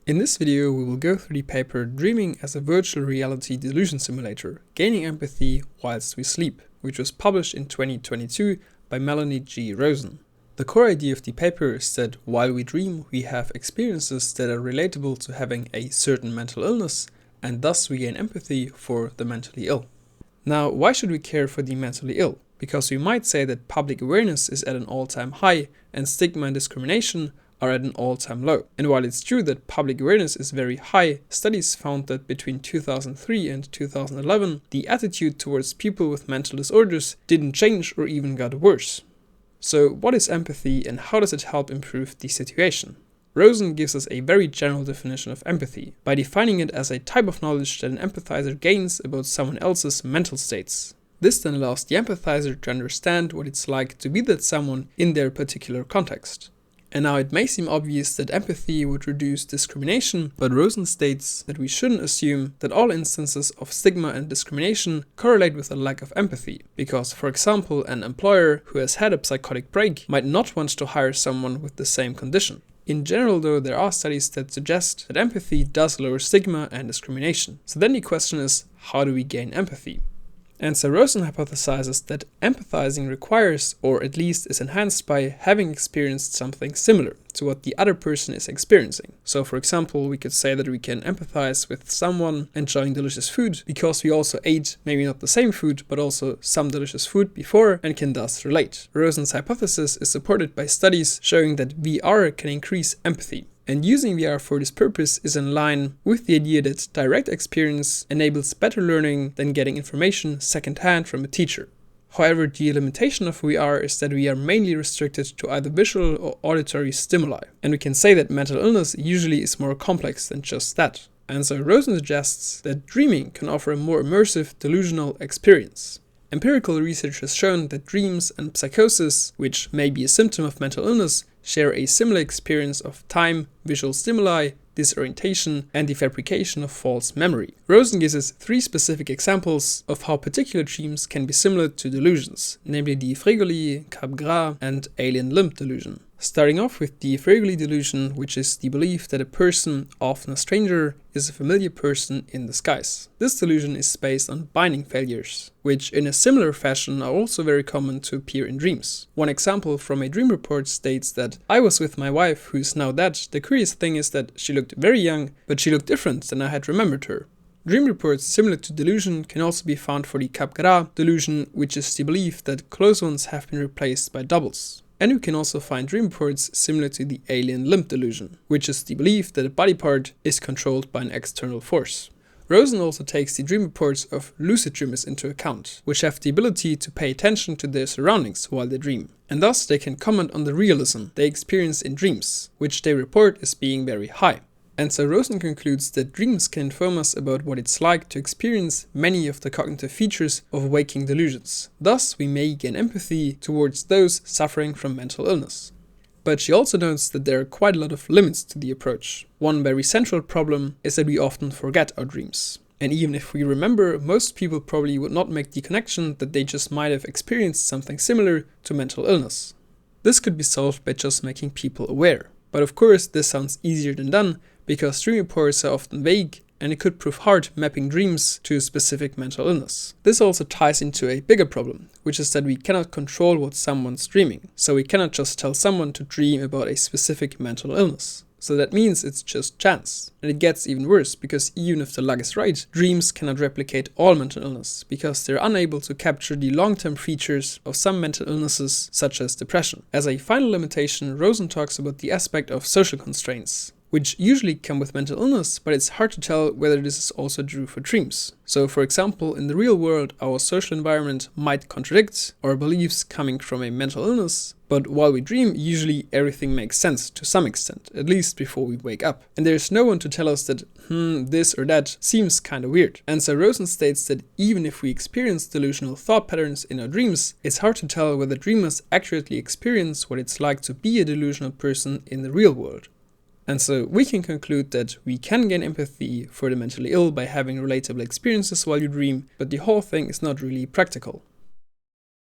In this video, we will go through the paper Dreaming as a Virtual Reality Delusion Simulator, Gaining Empathy Whilst We Sleep, which was published in 2022 by Melanie G. Rosen. The core idea of the paper is that while we dream, we have experiences that are relatable to having a certain mental illness, and thus we gain empathy for the mentally ill. Now, why should we care for the mentally ill? Because we might say that public awareness is at an all-time high and stigma and discrimination are at an all-time low. And while it's true that public awareness is very high, studies found that between 2003 and 2011, the attitude towards people with mental disorders didn't change or even got worse. So what is empathy and how does it help improve the situation? Rosen gives us a very general definition of empathy, by defining it as a type of knowledge that an empathizer gains about someone else's mental states. This then allows the empathizer to understand what it's like to be that someone in their particular context. And now it may seem obvious that empathy would reduce discrimination, but Rosen states that we shouldn't assume that all instances of stigma and discrimination correlate with a lack of empathy, because, for example, an employer who has had a psychotic break might not want to hire someone with the same condition. In general, though, there are studies that suggest that empathy does lower stigma and discrimination. So then the question is, how do we gain empathy? And so Rosen hypothesizes that empathizing requires, or at least is enhanced by, having experienced something similar to what the other person is experiencing. So for example, we could say that we can empathize with someone enjoying delicious food because we also ate maybe not the same food, but also some delicious food before and can thus relate. Rosen's hypothesis is supported by studies showing that VR can increase empathy. And using VR for this purpose is in line with the idea that direct experience enables better learning than getting information secondhand from a teacher. However, the limitation of VR is that we are mainly restricted to either visual or auditory stimuli. And we can say that mental illness usually is more complex than just that. And so Rosen suggests that dreaming can offer a more immersive, delusional experience. Empirical research has shown that dreams and psychosis, which may be a symptom of mental illness, share a similar experience of time, visual stimuli, disorientation, and the fabrication of false memory. Rosen gives us 3 specific examples of how particular dreams can be similar to delusions, namely the Fregoli, Capgras, and alien limb delusion. Starting off with the Fregoli delusion, which is the belief that a person, often a stranger, is a familiar person in disguise. This delusion is based on binding failures, which in a similar fashion are also very common to appear in dreams. One example from a dream report states that I was with my wife who is now dead. The curious thing is that she looked very young, but she looked different than I had remembered her. Dream reports similar to delusion can also be found for the Capgras delusion, which is the belief that close ones have been replaced by doubles. And we can also find dream reports similar to the alien limb delusion, which is the belief that a body part is controlled by an external force. Rosen also takes the dream reports of lucid dreamers into account, which have the ability to pay attention to their surroundings while they dream. And thus they can comment on the realism they experience in dreams, which they report as being very high. And so Rosen concludes that dreams can inform us about what it's like to experience many of the cognitive features of waking delusions. Thus, we may gain empathy towards those suffering from mental illness. But she also notes that there are quite a lot of limits to the approach. One very central problem is that we often forget our dreams. And even if we remember, most people probably would not make the connection that they just might have experienced something similar to mental illness. This could be solved by just making people aware. But of course, this sounds easier than done, because dream reports are often vague, and it could prove hard mapping dreams to a specific mental illness. This also ties into a bigger problem, which is that we cannot control what someone's dreaming, so we cannot just tell someone to dream about a specific mental illness. So that means it's just chance. And it gets even worse, because even if the luck is right, dreams cannot replicate all mental illness, because they're unable to capture the long-term features of some mental illnesses, such as depression. As a final limitation, Rosen talks about the aspect of social constraints, which usually come with mental illness, but it's hard to tell whether this is also true for dreams. So for example, in the real world, our social environment might contradict our beliefs coming from a mental illness, but while we dream, usually everything makes sense to some extent, at least before we wake up. And there's no one to tell us that, this or that seems kinda weird. And so Rosen states that even if we experience delusional thought patterns in our dreams, it's hard to tell whether dreamers accurately experience what it's like to be a delusional person in the real world. And so we can conclude that we can gain empathy for the mentally ill by having relatable experiences while you dream, but the whole thing is not really practical.